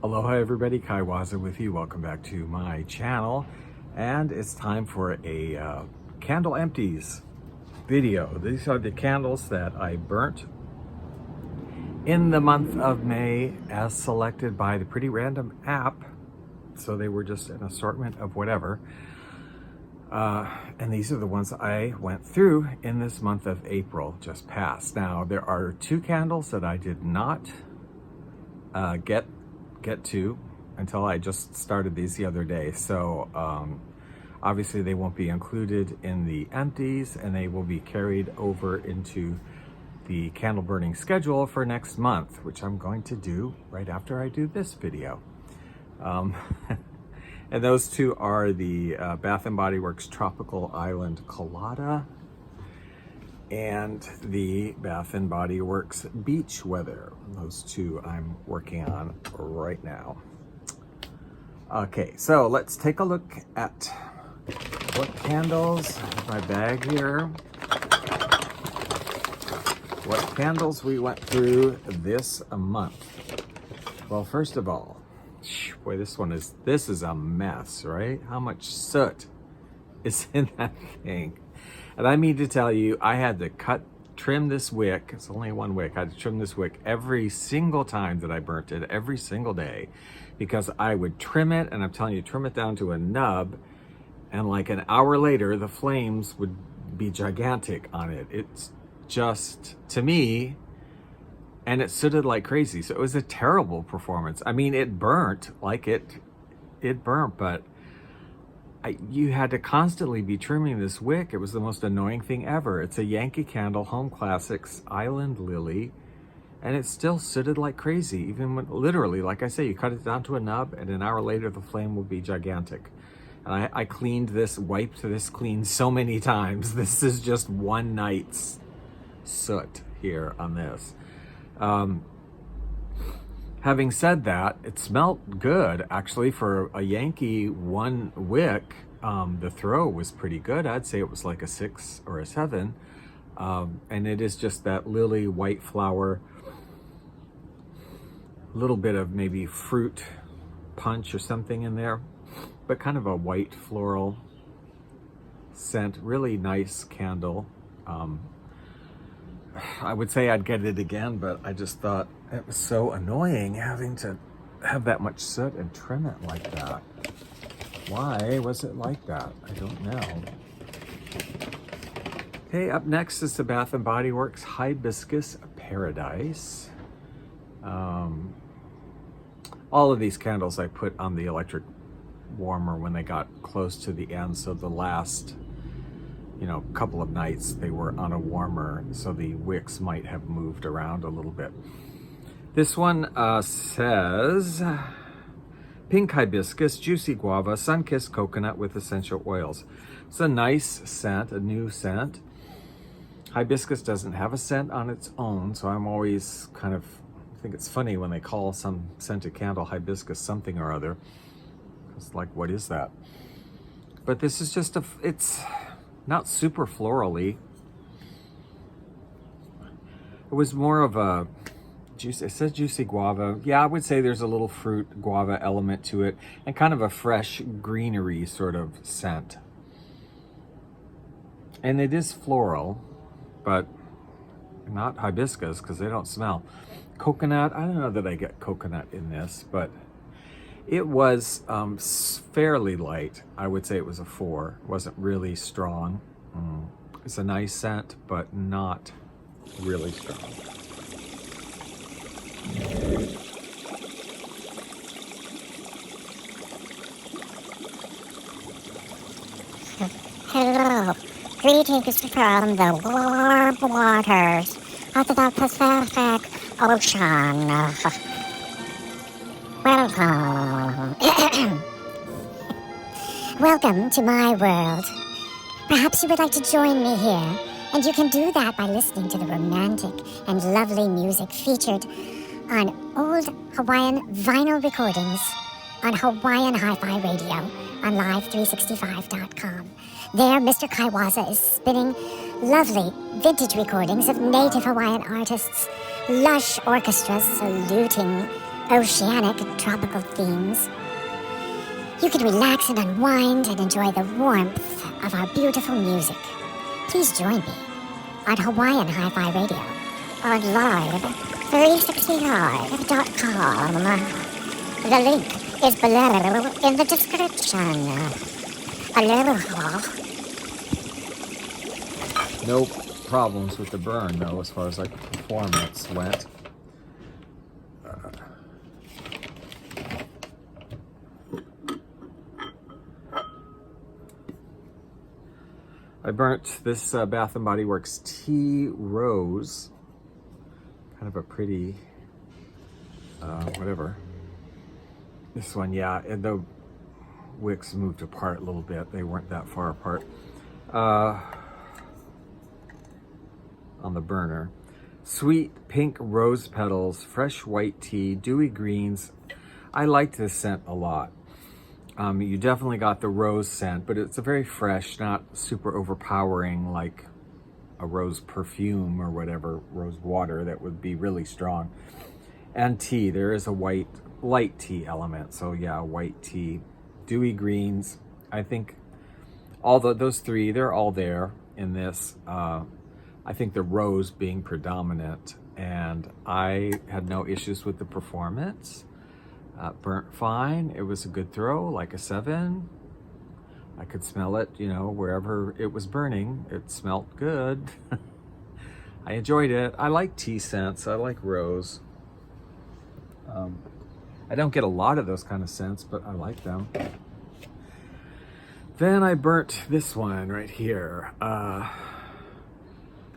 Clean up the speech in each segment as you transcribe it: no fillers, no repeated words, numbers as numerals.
Aloha everybody, Kaiwaza with you. Welcome back to my channel. And it's time for a candle empties video. These are the candles that I burnt in the month of May as selected by the Pretty Random app. So they were just an assortment of whatever. And these are the ones I went through in this month of April just passed. Now there are two candles that I did not get to until I just started these the other day. So obviously they won't be included in the empties, and they will be carried over into the candle burning schedule for next month, which I'm going to do right after I do this video. And those two are the Bath & Body Works Tropical Island Colada and the Bath & Body Works Beach Weather. Those two I'm working on right now. Okay, so let's take a look at what candles, my bag here, what candles we went through this month. Well, first of all, boy, this is a mess, right? How much soot is in that thing? And I mean to tell you, I had to trim this wick. It's only one wick. I had to trim this wick every single time that I burnt it, every single day, because I would trim it, and I'm telling you, trim it down to a nub, and like an hour later, the flames would be gigantic on it. It's just, to me, and it sooted like crazy. So it was a terrible performance. I mean, it burnt like it burnt, but you had to constantly be trimming this wick. It was the most annoying thing ever. It's a Yankee Candle Home Classics Island Lily, and it still sooted like crazy. Even when, literally, like I say, you cut it down to a nub, and an hour later, the flame will be gigantic. And I cleaned this, wiped this clean so many times. This is just one night's soot here on this. Having said that, it smelled good actually for a Yankee one wick. The throw was pretty good. I'd say it was like a 6 or a 7. And it is just that lily white flower, a little bit of maybe fruit punch or something in there, but kind of a white floral scent. Really nice candle. I would say I'd get it again, but I just thought it was so annoying having to have that much soot and trim it like that. Why was it like that? I don't know. Okay, up next is the Bath & Body Works Hibiscus Paradise. All of these candles I put on the electric warmer when they got close to the end, so the last couple of nights they were on a warmer, so the wicks might have moved around a little bit. This one says pink hibiscus, juicy guava, sun-kissed coconut with essential oils. It's a nice scent, a new scent. Hibiscus doesn't have a scent on its own, so I'm always I think it's funny when they call some scented candle hibiscus something or other. It's like, what is that? But this is just it's not super florally. It was more of a juice. It says juicy guava. Yeah, I would say there's a little fruit guava element to it, and kind of a fresh greenery sort of scent. And it is floral, but not hibiscus because they don't smell. Coconut, I don't know that I get coconut in this, but it was fairly light. I would say it was a 4. It wasn't really strong. It's a nice scent, but not really strong. Hello, greetings from the warm waters of the Pacific Ocean. Welcome. Welcome to my world. Perhaps you would like to join me here, and you can do that by listening to the romantic and lovely music featured on old Hawaiian vinyl recordings on Hawaiian Hi-Fi Radio on Live365.com. There, Mr. Kaiwaza is spinning lovely vintage recordings of native Hawaiian artists, lush orchestras saluting oceanic and tropical themes. You can relax and unwind and enjoy the warmth of our beautiful music. Please join me on Hawaiian Hi-Fi Radio on live360live.com. The link is below in the description. Aloha. No problems with the burn though, as far as like performance went. I burnt this Bath & Body Works Tea Rose. Kind of a pretty, whatever. This one, yeah, and the wicks moved apart a little bit. They weren't that far apart on the burner. Sweet pink rose petals, fresh white tea, dewy greens. I liked this scent a lot. You definitely got the rose scent, but it's a very fresh, not super overpowering like a rose perfume or whatever, rose water that would be really strong. And tea, there is a light tea element. So yeah, white tea, dewy greens. I think all those three, they're all there in this. I think the rose being predominant, and I had no issues with the performance. Burnt fine. It was a good throw, like a 7. I could smell it, you know, wherever it was burning. It smelled good. I enjoyed it. I like tea scents. I like rose. I don't get a lot of those kind of scents, but I like them. Then I burnt this one right here.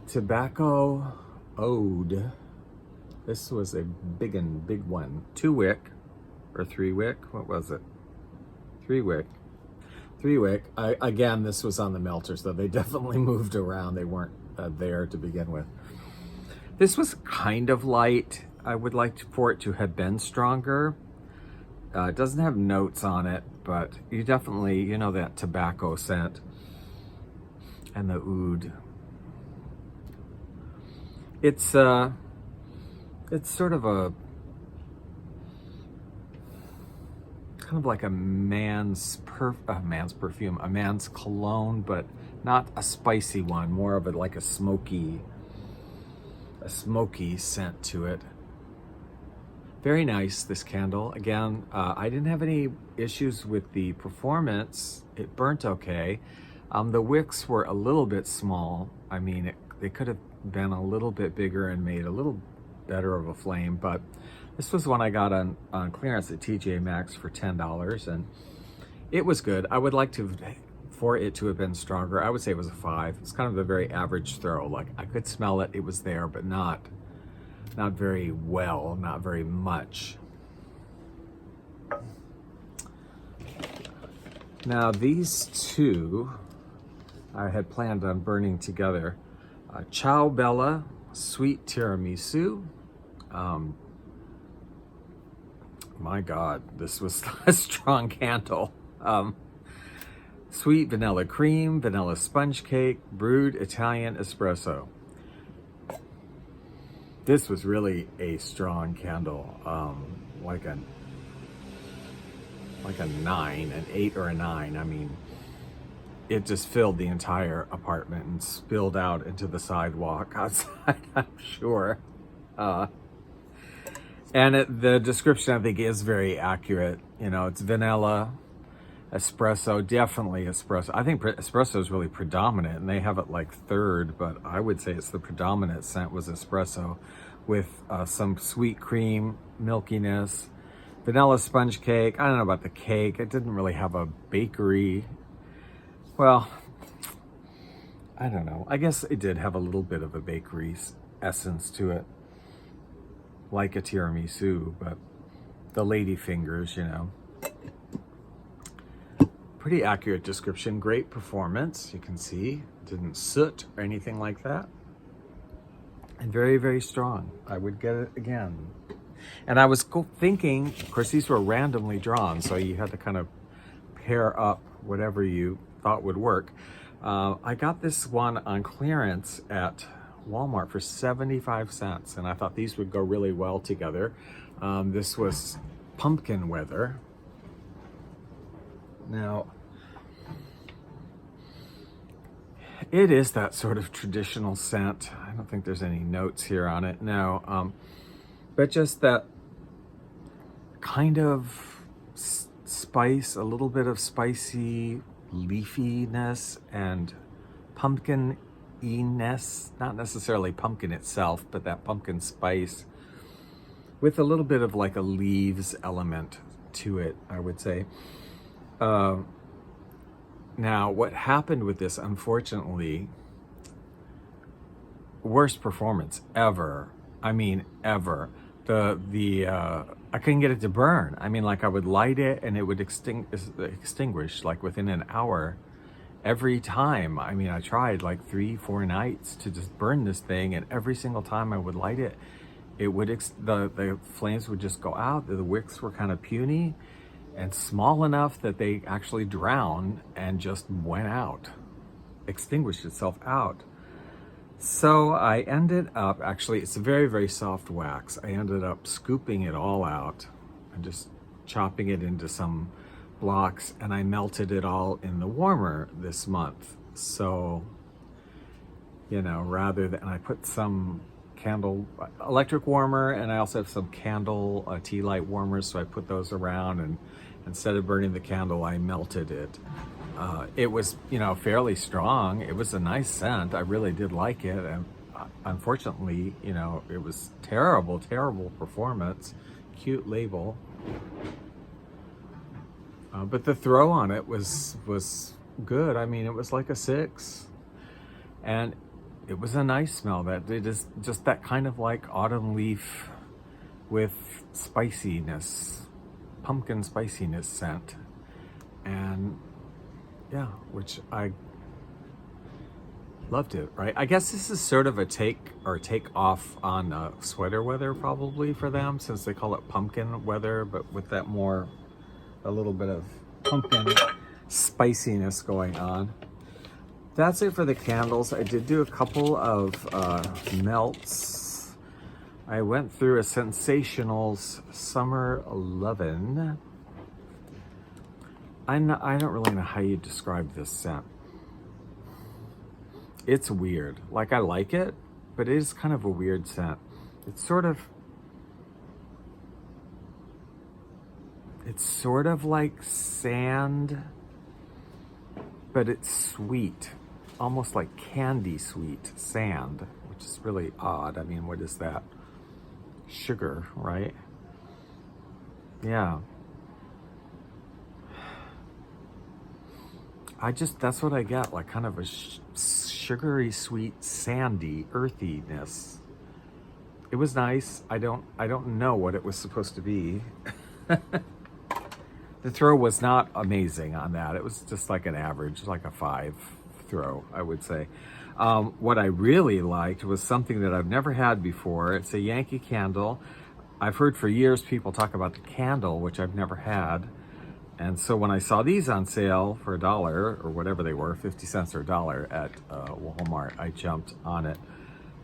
Tobacco Ode. This was a big one. 2 wick. Or 3 wick, what was it? 3 wick. Again, this was on the melter, so they definitely moved around. They weren't there to begin with. This was kind of light. I would like for it to have been stronger. It doesn't have notes on it, but you definitely, you know, that tobacco scent and the oud. It's sort of a kind of like a man's perfume, a man's cologne, but not a spicy one, more of like a smoky scent to it. Very nice, this candle. Again, I didn't have any issues with the performance. It burnt okay. The wicks were a little bit small. I mean, they could have been a little bit bigger and made a little better of a flame, but this was one I got on clearance at TJ Maxx for $10, and it was good. I would like for it to have been stronger. I would say it was a 5. It's kind of a very average throw. Like, I could smell it, it was there, but not very well, not very much. Now these two I had planned on burning together. Ciao Bella Sweet Tiramisu. My God, this was a strong candle. Sweet vanilla cream, vanilla sponge cake, brewed Italian espresso. This was really a strong candle, like a 9, an 8 or a 9. I mean, it just filled the entire apartment and spilled out into the sidewalk outside, I'm sure. And the description, I think, is very accurate. You know, it's vanilla, espresso, definitely espresso. I think espresso is really predominant, and they have it like 3rd, but I would say it's the predominant scent was espresso, with some sweet cream, milkiness, vanilla sponge cake. I don't know about the cake. It didn't really have a bakery. Well, I don't know. I guess it did have a little bit of a bakery essence to it, like a tiramisu, but the lady fingers, you know. Pretty accurate description, great performance. You can see, didn't soot or anything like that. And very, very strong. I would get it again. And I was thinking, of course, these were randomly drawn, so you had to kind of pair up whatever you thought would work. I got this one on clearance at Walmart for 75 cents, and I thought these would go really well together. This was pumpkin weather. Now, it is that sort of traditional scent. I don't think there's any notes here on it. No, but just that kind of spice, a little bit of spicy leafiness and pumpkin-iness, not necessarily pumpkin itself, but that pumpkin spice with a little bit of like a leaves element to it, I would say. Now, what happened with this, unfortunately, worst performance ever. I mean, ever. I couldn't get it to burn. I mean, like I would light it and it would extinguish like within an hour every time. I mean, I tried like 3-4 nights to just burn this thing, and every single time I would light it, it would the flames would just go out. The wicks were kind of puny and small enough that they actually drowned and just went out, extinguished itself out. So I ended up, actually, it's a very, very soft wax. I ended up scooping it all out and just chopping it into some blocks, and I melted it all in the warmer this month. So, you know, I put some candle electric warmer, and I also have some candle tea light warmers, so I put those around, and instead of burning the candle, I melted it. It was, you know, fairly strong. It was a nice scent. I really did like it. And unfortunately, you know, it was terrible performance. Cute label. But the throw on it was good. I mean, it was like a 6. And it was a nice smell. That it is just that kind of like autumn leaf with spiciness, pumpkin spiciness scent. And yeah, which I loved it, right? I guess this is sort of a take off on sweater weather probably for them, since they call it pumpkin weather, but with that a little bit of pumpkin spiciness going on. That's it for the candles. I did do a couple of melts. I went through a Sensationals Summer Lovin'. I don't really know how you describe this scent. It's weird. Like, I like it, but it is kind of a weird scent. It's sort of like sand, but it's sweet, almost like candy sweet sand, which is really odd. I mean, what is that? Sugar, right? Yeah. That's what I get, like kind of a sugary, sweet, sandy earthiness. It was nice. I don't know what it was supposed to be. The throw was not amazing on that. It was just like an average, like a 5 throw, I would say. What I really liked was something that I've never had before. It's a Yankee candle. I've heard for years people talk about the candle, which I've never had. And so when I saw these on sale for $1 or whatever they were, 50 cents or $1 at Walmart, I jumped on it.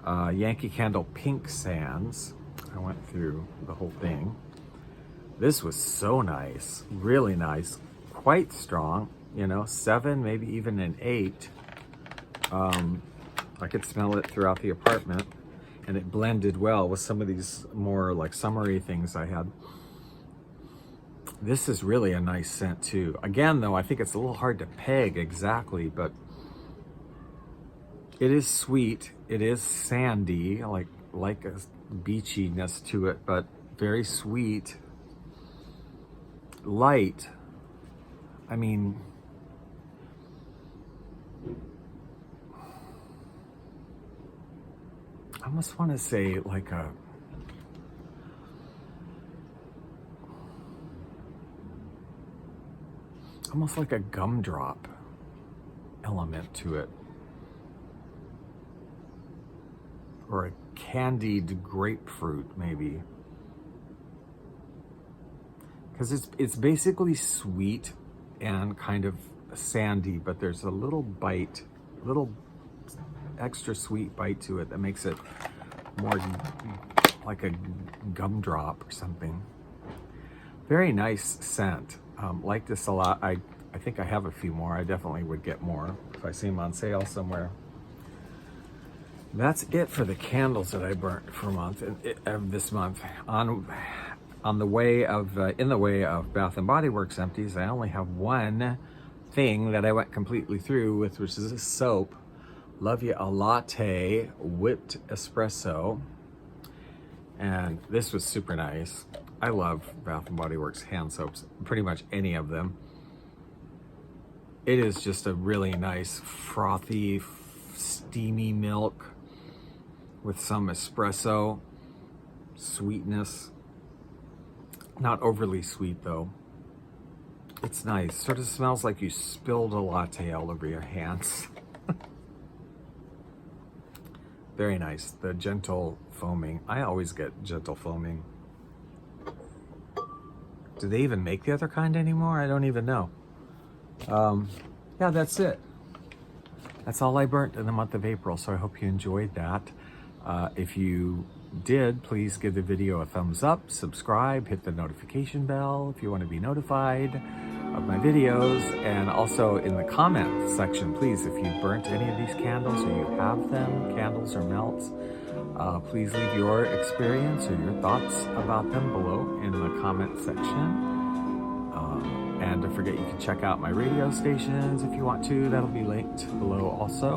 Yankee Candle Pink Sands. I went through the whole thing. This was so nice, really nice, quite strong, you know, 7, maybe even an 8. I could smell it throughout the apartment, and it blended well with some of these more like summery things I had. This is really a nice scent too. Again, though, I think it's a little hard to peg exactly, but it is sweet. It is sandy, like a beachiness to it, but very sweet. Light. I mean, I almost want to say like almost like a gumdrop element to it, or a candied grapefruit maybe, because it's basically sweet and kind of sandy, but there's a little extra sweet bite to it that makes it more like a gumdrop or something. Very nice scent. Like this a lot. I think I have a few more. I definitely would get more if I see them on sale somewhere. That's it for the candles that I burnt for a month, this month. In the way of Bath and Body Works Empties, I only have one thing that I went completely through with, which is a soap. Love You a Latte Whipped Espresso. And this was super nice. I love Bath and Body Works hand soaps, pretty much any of them. It is just a really nice, frothy, steamy milk with some espresso sweetness. Not overly sweet though. It's nice. Sort of smells like you spilled a latte all over your hands. Very nice. The gentle foaming. I always get gentle foaming. Do they even make the other kind anymore? I don't even know. Yeah, that's it. That's all I burnt in the month of April, so I hope you enjoyed that. If you did, please give the video a thumbs up, subscribe, hit the notification bell if you want to be notified of my videos, and also in the comment section, please, if you burnt any of these candles or you have them, candles or melts, please leave your experience or your thoughts about them below in the comment section. And don't forget, you can check out my radio stations if you want to. That'll be linked below also.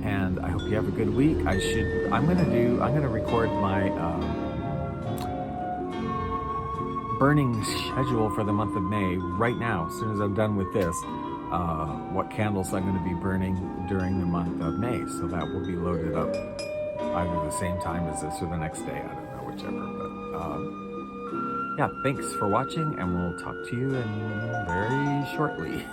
And I hope you have a good week. I'm gonna record my burning schedule for the month of May right now, as soon as I'm done with this. What candles I'm gonna be burning during the month of May. So that will be loaded up either the same time as this or the next day. I don't know, whichever, but yeah, thanks for watching, and we'll talk to you very shortly.